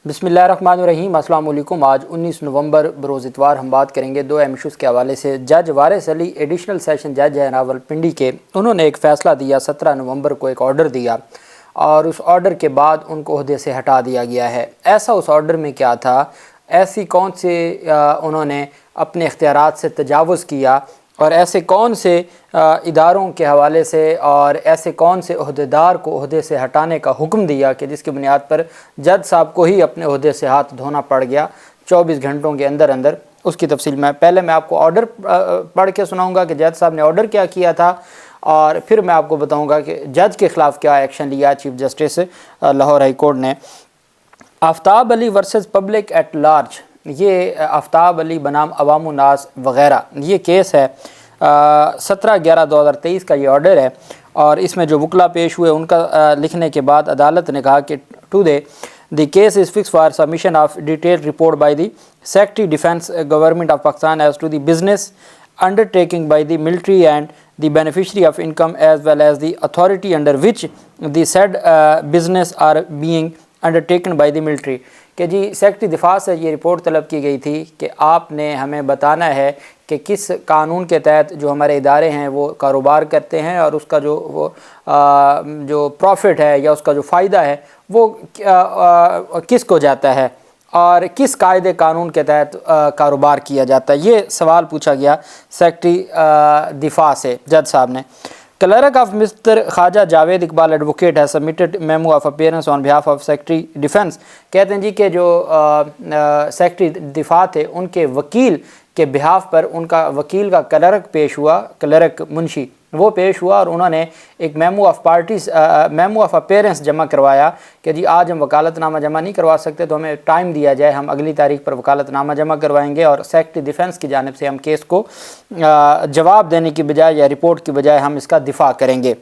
بسم اللہ الرحمن الرحیم۔ السلام علیکم۔ آج 19 نومبر بروز اتوار ہم بات کریں گے دو اہم ایشوز کے حوالے سے۔ جج وارث علی ایڈیشنل سیشن جج ہے راولپنڈی کے، انہوں نے ایک فیصلہ دیا، 17 نومبر کو ایک آرڈر دیا اور اس آرڈر کے بعد ان کو عہدے سے ہٹا دیا گیا ہے۔ ایسا اس آرڈر میں کیا تھا؟ ایسی کون سے انہوں نے اپنے اختیارات سے تجاوز کیا اور ایسے کون سے اداروں کے حوالے سے اور ایسے کون سے عہدیدار کو عہدے سے ہٹانے کا حکم دیا کہ جس کی بنیاد پر جج صاحب کو ہی اپنے عہدے سے ہاتھ دھونا پڑ گیا 24 گھنٹوں کے اندر اندر۔ اس کی تفصیل میں آپ کو آرڈر پڑھ کے سناؤں گا کہ جج صاحب نے آرڈر کیا کیا تھا، اور پھر میں آپ کو بتاؤں گا کہ جج کے خلاف کیا ایکشن لیا chief justice Lahore high court نے۔ آفتاب علی ورسز پبلک ایٹ لارج، یہ آفتاب علی بنام عوام الناس وغیرہ، یہ کیس ہے 17/11/2023 کا یہ آرڈر ہے، اور اس میں جو وکلا پیش ہوئے ان کا لکھنے کے بعد عدالت نے کہا کہ today the case is fix for submission of detail report by the secretary defence government of Pakistan as to the business undertaking by the military and the beneficiary of income as well as the authority under which the said business are being undertaken by the military۔ کہ جی secretary دفاع سے یہ report طلب کی گئی تھی کہ آپ نے ہمیں بتانا ہے کہ کس قانون کے تحت جو ہمارے ادارے ہیں وہ کاروبار کرتے ہیں اور اس کا جو پروفٹ ہے یا اس کا جو فائدہ ہے وہ کس کو جاتا ہے اور کس قاعدے قانون کے تحت کاروبار کیا جاتا ہے۔ یہ سوال پوچھا گیا سیکرٹری دفاع سے جج صاحب نے۔ Clerk of mister Khawaja Javed Iqbal advocate ہے submitted memo of appearance on behalf of secretary defence. کہتے ہیں جی کہ جو سیکرٹری دفاع تھے ان کے وکیل کے بہاف پر ان کا وکیل کا کلرک پیش ہوا، کلرک منشی وہ پیش ہوا، اور انہوں نے ایک میمو آف اپیئرنس جمع کروایا کہ جی آج ہم وکالت نامہ جمع نہیں کروا سکتے تو ہمیں ٹائم دیا جائے، ہم اگلی تاریخ پر وکالت نامہ جمع کروائیں گے، اور سیکرٹری ڈیفینس کی جانب سے ہم کیس کو جواب دینے کی بجائے یا رپورٹ کی بجائے ہم اس کا دفاع کریں گے۔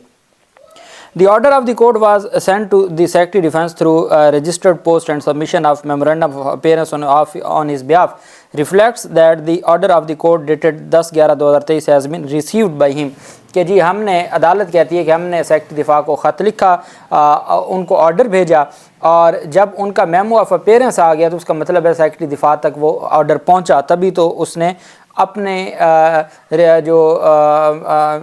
The order of the court was sent to the Secretary Defence through registered post, and submission of memorandum of appearance on his behalf reflects that the order of the court dated 10/11/2023 has been received by him۔ کہ جی ہم نے، عدالت کہتی ہے کہ ہم نے secretary دفاع کو خط لکھا، ان کو آرڈر بھیجا، اور جب ان کا میمو آف اپیئرنس آ گیا تو اس کا مطلب ہے سیکرٹری دفاع تک وہ آرڈر پہنچا، تبھی تو اس نے اپنے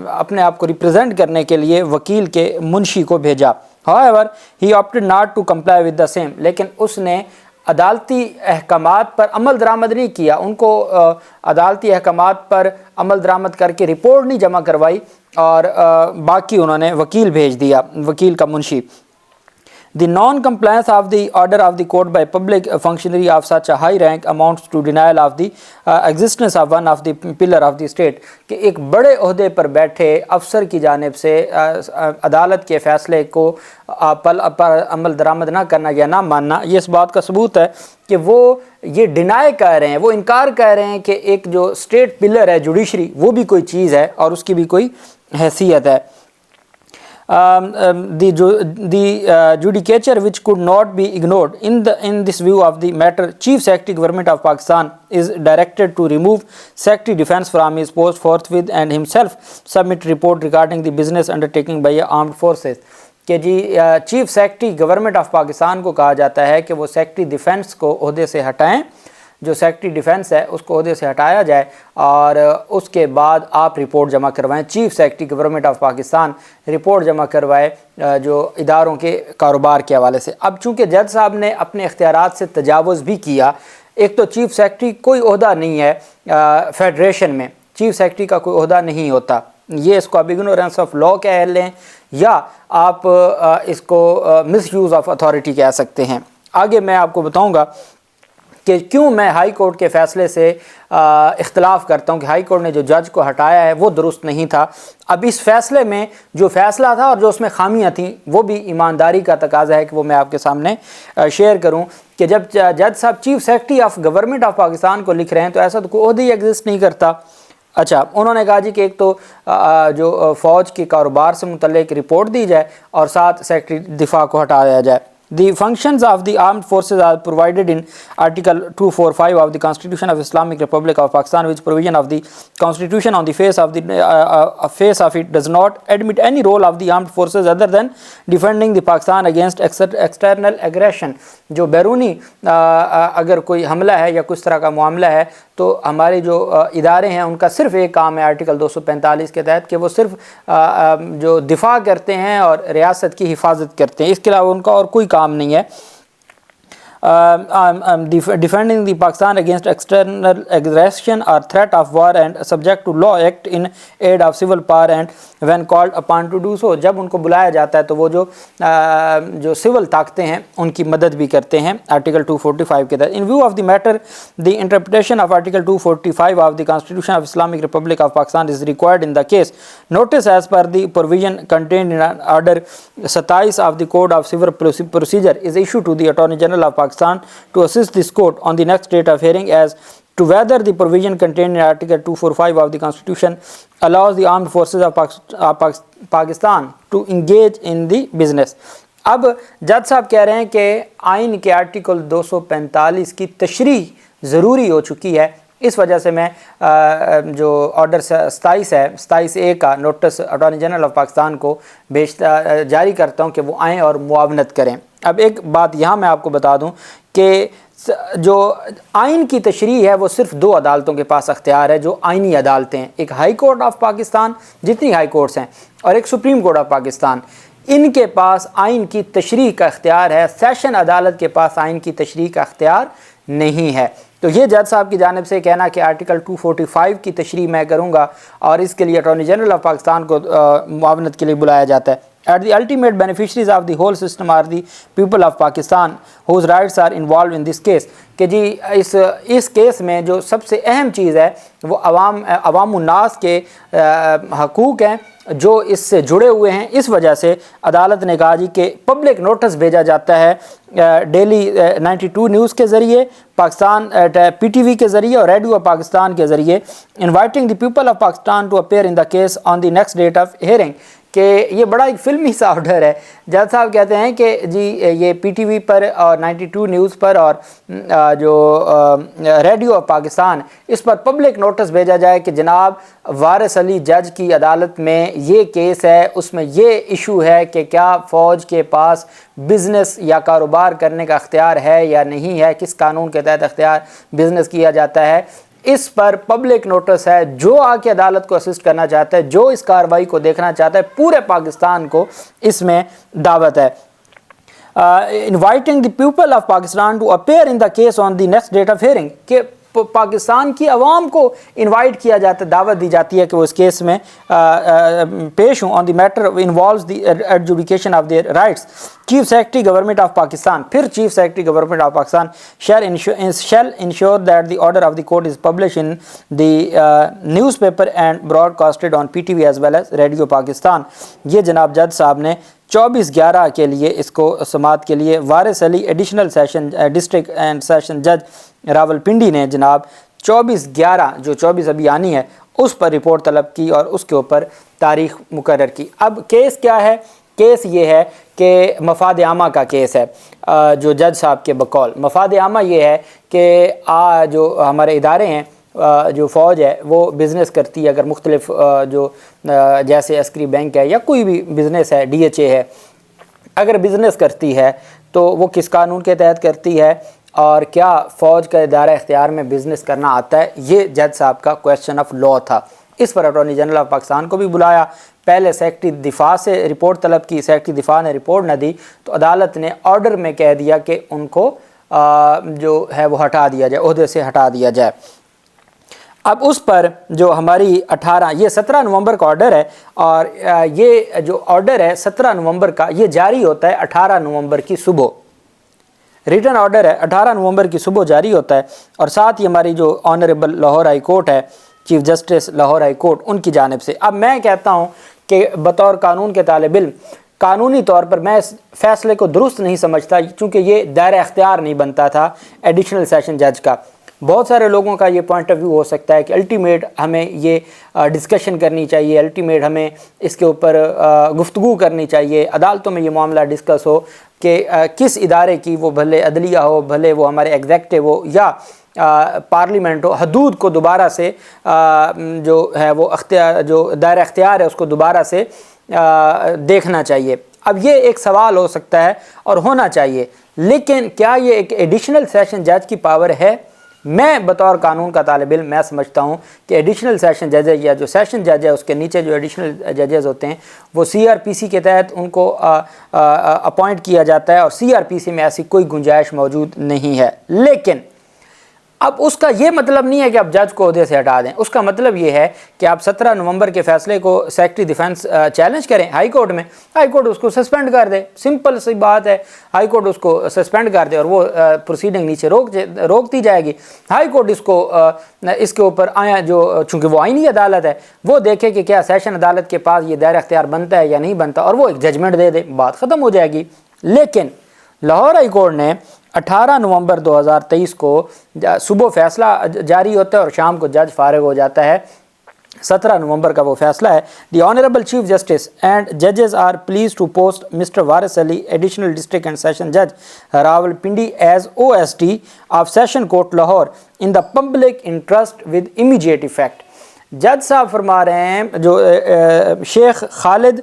اپنے آپ کو ریپرزینٹ کرنے کے لیے وکیل کے منشی کو بھیجا۔ However, he opted not to comply with the same، لیکن اس نے عدالتی احکامات پر عمل درآمد نہیں کیا، ان کو عدالتی احکامات پر عمل درآمد کر کے رپورٹ نہیں جمع کروائی، اور باقی انہوں نے وکیل بھیج دیا، وکیل کا منشی۔ The non-compliance of the order of the court by public functionary of such a high rank amounts to denial of the existence of one of the pillar of the state۔ کہ ایک بڑے عہدے پر بیٹھے افسر کی جانب سے عدالت کے فیصلے کو پر عمل درآمد نہ کرنا یا نہ ماننا، یہ اس بات کا ثبوت ہے کہ وہ یہ ڈینائی کر رہے ہیں، وہ انکار کر رہے ہیں کہ ایک جو اسٹیٹ پلر ہے جوڈیشری وہ بھی کوئی چیز ہے اور اس کی بھی کوئی حیثیت ہے۔ The judicature which could not be ignored in this view of the matter, Chief Secretary Government of Pakistan is directed to remove Secretary Defence from his post forthwith and himself submit report regarding the business undertaking by armed forces۔ کہ جی chief secretary government of Pakistan کو کہا جاتا ہے کہ وہ secretary defence کو عہدے سے ہٹائیں، جو سیکرٹری ڈیفینس ہے اس کو عہدے سے ہٹایا جائے، اور اس کے بعد آپ رپورٹ جمع کروائیں۔ Chief secretary government of Pakistan report جمع کروائے جو اداروں کے کاروبار کے حوالے سے۔ اب چونکہ جج صاحب نے اپنے اختیارات سے تجاوز بھی کیا، ایک تو چیف سیکرٹری کوئی عہدہ نہیں ہے فیڈریشن میں، چیف سیکرٹری کا کوئی عہدہ نہیں ہوتا، یہ اس کو آپ اگنورینس آف لاء کہہ لیں یا آپ اس کو مس یوز آف اتھارٹی کہہ سکتے ہیں۔ آگے میں آپ کو بتاؤں گا کہ کیوں میں ہائی کورٹ کے فیصلے سے اختلاف کرتا ہوں کہ ہائی کورٹ نے جو جج کو ہٹایا ہے وہ درست نہیں تھا۔ اب اس فیصلے میں جو فیصلہ تھا اور جو اس میں خامیاں تھیں وہ بھی ایمانداری کا تقاضا ہے کہ وہ میں آپ کے سامنے شیئر کروں کہ جب جج صاحب chief secretary of government of Pakistan کو لکھ رہے ہیں تو ایسا تو کوئی عہدہ ہی ایگزسٹ نہیں کرتا۔ اچھا، انہوں نے کہا جی کہ ایک تو جو فوج کے کاروبار سے متعلق رپورٹ دی جائے اور ساتھ سیکرٹری دفاع کو ہٹا دیا جائے۔ The functions of the armed forces are provided in Article 245 of the Constitution of Islamic Republic of Pakistan, which provision of the Constitution on the face of it does not admit any role of the armed forces other than defending the Pakistan against external aggression. جو بیرونی اگر کوئی حملہ ہے یا کس طرح کا معاملہ ہے تو ہمارے جو ادارے ہیں ان کا صرف ایک کام ہے آرٹیکل 245 کے تحت کہ وہ صرف جو دفاع کرتے ہیں اور ریاست کی حفاظت کرتے ہیں، اس کے علاوہ ان کا اور کوئی کام نہیں ہے. defending the Pakistan against external aggression or threat of war and subject to law, act in aid of civil power and when called upon to do so. جب ان کو بلایا جاتا ہے تو وہ جو سول طاقتیں ہیں ان کی مدد بھی کرتے ہیں آرٹیکل 245 کے تحت. In view of the matter, the interpretation of Article 245 of the Constitution of Islamic Republic of Pakistan is required in the case. Notice as per the provision contained in Order 27 of the Code of Civil Procedure is issued to the Attorney General of Pakistan to assist this court on the next date of hearing as to whether the provision contained in Article 245 of the Constitution allows the armed forces of Pakistan to engage in the business. اب جج صاحب کہہ رہے ہیں کہ آئین کے article 245 کی تشریح ضروری ہو چکی ہے، اس وجہ سے میں جو آرڈر 27 ہے 27A کا notice attorney general of Pakistan کو جاری کرتا ہوں کہ وہ آئیں اور معاونت کریں. اب ایک بات یہاں میں آپ کو بتا دوں کہ جو آئین کی تشریح ہے وہ صرف دو عدالتوں کے پاس اختیار ہے جو آئینی عدالتیں ہیں، ایک ہائی کورٹ آف پاکستان جتنی ہائی کورٹس ہیں اور ایک سپریم کورٹ آف پاکستان. ان کے پاس آئین کی تشریح کا اختیار ہے، سیشن عدالت کے پاس آئین کی تشریح کا اختیار نہیں ہے. تو یہ جج صاحب کی جانب سے کہنا کہ آرٹیکل 245 کی تشریح میں کروں گا اور اس کے لیے اٹارنی جنرل آف پاکستان کو معاونت کے لیے بلایا جاتا ہے. At the ultimate beneficiaries of the whole system are the people of Pakistan whose rights are involved in this case. کہ جی اس کیس میں جو سب سے اہم چیز ہے وہ عوام الناس کے حقوق ہیں جو اس سے جڑے ہوئے ہیں. اس وجہ سے عدالت نے کہا جی کہ پبلک نوٹس بھیجا جاتا ہے ڈیلی 92 نیوز کے ذریعے، پاکستان PTV کے ذریعے اور ریڈیو پاکستان کے ذریعے، inviting the people of Pakistan to appear in the case on the next date of hearing. کہ یہ بڑا ایک فلمی سا آرڈر ہے. جج صاحب کہتے ہیں کہ جی یہ PTV پر اور 92 نیوز پر اور جو ریڈیو پاکستان اس پر پبلک نوٹس بھیجا جائے کہ جناب وارث علی جج کی عدالت میں یہ کیس ہے، اس میں یہ ایشو ہے کہ کیا فوج کے پاس بزنس یا کاروبار کرنے کا اختیار ہے یا نہیں ہے، کس قانون کے تحت اختیار بزنس کیا جاتا ہے. اس پر پبلک نوٹس ہے، جو آ کے عدالت کو اسسٹ کرنا چاہتا ہے، جو اس کارروائی کو دیکھنا چاہتا ہے، پورے پاکستان کو اس میں دعوت ہے. Inviting the people of Pakistan to appear in the case on the next date of hearing, کہ پاکستان کی عوام کو انوائٹ کیا جاتا ہے، دعوت دی جاتی ہے کہ وہ اس کیس میں پیش ہوں. On the matter involves the adjudication of their rights. Chief secretary government of Pakistan, پھر chief secretary government of Pakistan shall ensure that the order of the court is published in the newspaper and broadcasted on PTV as well as Radio Pakistan. یہ جناب جج صاحب نے 24/11 کے لیے اس کو سماعت کے لیے Waris Ali additional session district and session جج راولپنڈی نے جناب 24/11 جو 24 ابھی آنی ہے اس پر رپورٹ طلب کی اور اس کے اوپر تاریخ مقرر کی. اب کیس کیا ہے؟ کیس یہ ہے کہ مفاد عامہ کا کیس ہے. جو جج صاحب کے بقول مفاد عامہ یہ ہے کہ جو ہمارے ادارے ہیں، جو فوج ہے وہ بزنس کرتی ہے، اگر مختلف جو جیسے عسکری بینک ہے یا کوئی بھی بزنس ہے، DHA ہے، اگر بزنس کرتی ہے تو وہ کس قانون کے تحت کرتی ہے اور کیا فوج کا ادارہ اختیار میں بزنس کرنا آتا ہے. یہ جج صاحب کا کویسچن آف لا تھا. اس پر اٹارنی جنرل آف پاکستان کو بھی بلایا، پہلے سیکرٹری دفاع سے رپورٹ طلب کی، سیکرٹری دفاع نے رپورٹ نہ دی تو عدالت نے آرڈر میں کہہ دیا کہ ان کو جو ہے وہ ہٹا دیا جائے، عہدے سے ہٹا دیا جائے. اب اس پر جو ہماری 17 نومبر کا آرڈر ہے اور یہ جو آرڈر ہے 17 نومبر کا یہ جاری ہوتا ہے 18 نومبر کی صبح. ریٹن آرڈر ہے 18 نومبر کی صبح جاری ہوتا ہے اور ساتھ ہی ہماری جو آنریبل لاہور ہائی کورٹ ہے، chief justice Lahore high court, ان کی جانب سے. اب میں کہتا ہوں کہ بطور قانون کے طالب علم قانونی طور پر میں اس فیصلے کو درست نہیں سمجھتا، چونکہ یہ دائرہ اختیار نہیں بنتا تھا ایڈیشنل سیشن جج کا. بہت سارے لوگوں کا یہ پوائنٹ آف ویو ہو سکتا ہے کہ الٹیمیٹ ہمیں یہ ڈسکشن کرنی چاہیے، الٹیمیٹ ہمیں اس کے اوپر گفتگو کرنی چاہیے، عدالتوں میں یہ معاملہ ڈسکس ہو کہ کس ادارے کی، وہ بھلے عدلیہ ہو، بھلے وہ ہمارے ایگزیکٹو ہو یا پارلیمنٹ ہو، حدود کو دوبارہ سے جو ہے وہ جو دائرہ اختیار ہے اس کو دوبارہ سے دیکھنا چاہیے۔ اب یہ ایک سوال ہو سکتا ہے اور ہونا چاہیے، لیکن کیا یہ ایک ایڈیشنل سیشن جج کی پاور ہے؟ میں بطور قانون کا طالب علم میں سمجھتا ہوں کہ ایڈیشنل سیشن جج یا جو سیشن جج ہے اس کے نیچے جو ایڈیشنل ججز ہوتے ہیں وہ CRPC کے تحت ان کو اپوائنٹ کیا جاتا ہے، اور CRPC میں ایسی کوئی گنجائش موجود نہیں ہے۔ لیکن اب اس کا یہ مطلب نہیں ہے کہ آپ جج کو عہدے سے ہٹا دیں، اس کا مطلب یہ ہے کہ آپ 17 نومبر کے فیصلے کو سیکرٹری ڈیفنس چیلنج کریں ہائی کورٹ میں، ہائی کورٹ اس کو سسپینڈ کر دے، سمپل سی بات ہے، ہائی کورٹ اس کو سسپینڈ کر دے اور وہ پروسیڈنگ نیچے روکتی جائے گی۔ ہائی کورٹ اس کے اوپر جو چونکہ وہ آئینی عدالت ہے وہ دیکھے کہ کیا سیشن عدالت کے پاس یہ دائرہ اختیار بنتا ہے یا نہیں بنتا، اور وہ ایک ججمنٹ دے دے، بات ختم ہو جائے گی۔ لیکن لاہور ہائی کورٹ نے 18 نومبر 2023 کو صبح فیصلہ جاری ہوتا ہے اور شام کو جج فارغ ہو جاتا ہے۔ 17 نومبر کا وہ فیصلہ ہے، دی آنریبل چیف جسٹس اینڈ ججز are please to post mister وارث Ali additional district and session جج Rawal Pindi as OSD of session court Lahore in the public interest with immediate effect. جج صاحب فرما رہے ہیں، جو شیخ خالد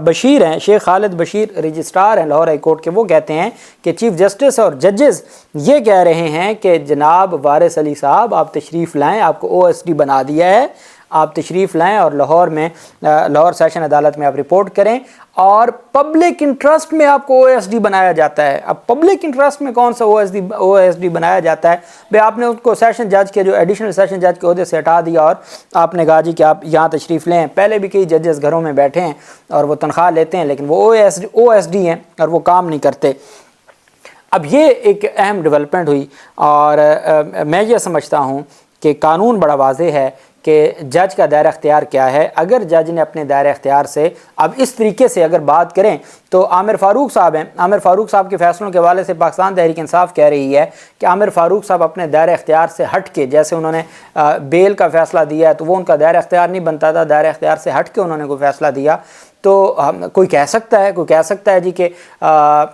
بشیر ہیں، شیخ خالد بشیر رجسٹرار ہیں لاہور ہائی کورٹ کے، وہ کہتے ہیں کہ چیف جسٹس اور ججز یہ کہہ رہے ہیں کہ جناب وارث علی صاحب آپ تشریف لائیں، آپ کو OSD بنا دیا ہے، آپ تشریف لائیں اور لاہور میں لاہور سیشن عدالت میں آپ رپورٹ کریں، اور پبلک انٹرسٹ میں آپ کو OSD بنایا جاتا ہے۔ اب پبلک انٹرسٹ میں کون سا OSD بنایا جاتا ہے؟ بھئی آپ نے اس کو سیشن جج کے جو ایڈیشنل سیشن جج کے عہدے سے ہٹا دیا اور آپ نے کہا جی کہ آپ یہاں تشریف لیں۔ پہلے بھی کئی ججز گھروں میں بیٹھے ہیں اور وہ تنخواہ لیتے ہیں لیکن وہ OSD ہیں اور وہ کام نہیں کرتے۔ اب یہ ایک اہم ڈیولپمنٹ ہوئی، اور میں یہ سمجھتا ہوں کہ قانون بڑا واضح ہے کہ جج کا دائرہ اختیار کیا ہے۔ اگر جج نے اپنے دائرہ اختیار سے اب اس طریقے سے اگر بات کریں تو عامر فاروق صاحب ہیں، عامر فاروق صاحب کے فیصلوں کے حوالے سے پاکستان تحریک انصاف کہہ رہی ہے کہ عامر فاروق صاحب اپنے دائرہ اختیار سے ہٹ کے، جیسے انہوں نے بیل کا فیصلہ دیا ہے تو وہ ان کا دائرہ اختیار نہیں بنتا تھا، دائرہ اختیار سے ہٹ کے انہوں نے کوئی فیصلہ دیا تو کوئی کہہ سکتا ہے جی کہ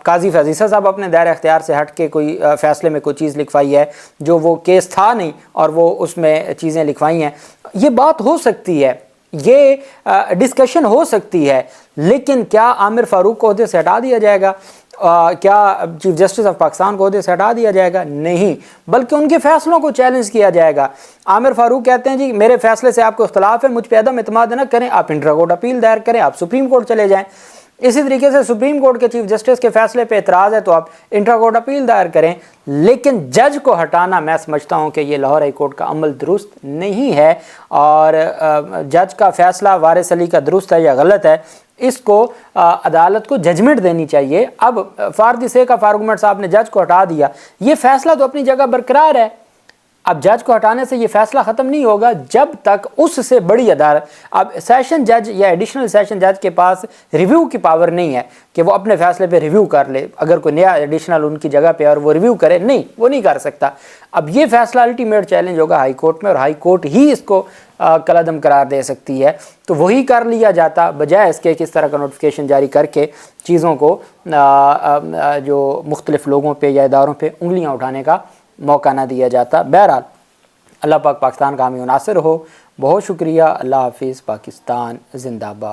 قاضی فیضیسہ صاحب اپنے دائرہ اختیار سے ہٹ کے کوئی فیصلے میں کوئی چیز لکھوائی ہے جو وہ کیس تھا نہیں اور وہ اس میں چیزیں لکھوائی ہیں۔ یہ بات ہو سکتی ہے، یہ ڈسکشن ہو سکتی ہے، لیکن کیا عامر فاروق کو عہدے سے ہٹا دیا جائے گا؟ کیا چیف جسٹس آف پاکستان کو عہدے سے ہٹا دیا جائے گا؟ نہیں، بلکہ ان کے فیصلوں کو چیلنج کیا جائے گا۔ عامر فاروق کہتے ہیں جی میرے فیصلے سے آپ کو اختلاف ہے، مجھ پہ عدم اعتماد نہ کریں، آپ انٹرا کورٹ اپیل دائر کریں، آپ سپریم کورٹ چلے جائیں۔ اسی طریقے سے سپریم کورٹ کے چیف جسٹس کے فیصلے پہ اعتراض ہے تو آپ انٹرا کورٹ اپیل دائر کریں، لیکن جج کو ہٹانا میں سمجھتا ہوں کہ یہ لاہور ہائی کورٹ کا عمل درست نہیں ہے، اور جج کا فیصلہ وارث علی کا درست ہے یا غلط ہے اس کو عدالت کو ججمنٹ دینی چاہیے۔ اب for the sake of argument صاحب نے جج کو ہٹا دیا، یہ فیصلہ تو اپنی جگہ برقرار ہے۔ اب جج کو ہٹانے سے یہ فیصلہ ختم نہیں ہوگا جب تک اس سے بڑی عدالت، اب سیشن جج یا ایڈیشنل سیشن جج کے پاس ریویو کی پاور نہیں ہے کہ وہ اپنے فیصلے پہ ریویو کر لے، اگر کوئی نیا ایڈیشنل ان کی جگہ پہ اور وہ ریویو کرے، نہیں، وہ نہیں کر سکتا۔ اب یہ فیصلہ الٹیمیٹ چیلنج ہوگا ہائی کورٹ میں، اور ہائی کورٹ ہی اس کو کالعدم قرار دے سکتی ہے، تو وہی کر لیا جاتا بجائے اس کے کس طرح کا نوٹیفیکیشن جاری کر کے چیزوں کو جو مختلف لوگوں پہ یا اداروں پہ انگلیاں اٹھانے کا موقع نہ دیا جاتا۔ بہرحال اللہ پاک پاکستان کا حامی و ناصر ہو۔ بہت شکریہ، اللہ حافظ، پاکستان زندہ باد۔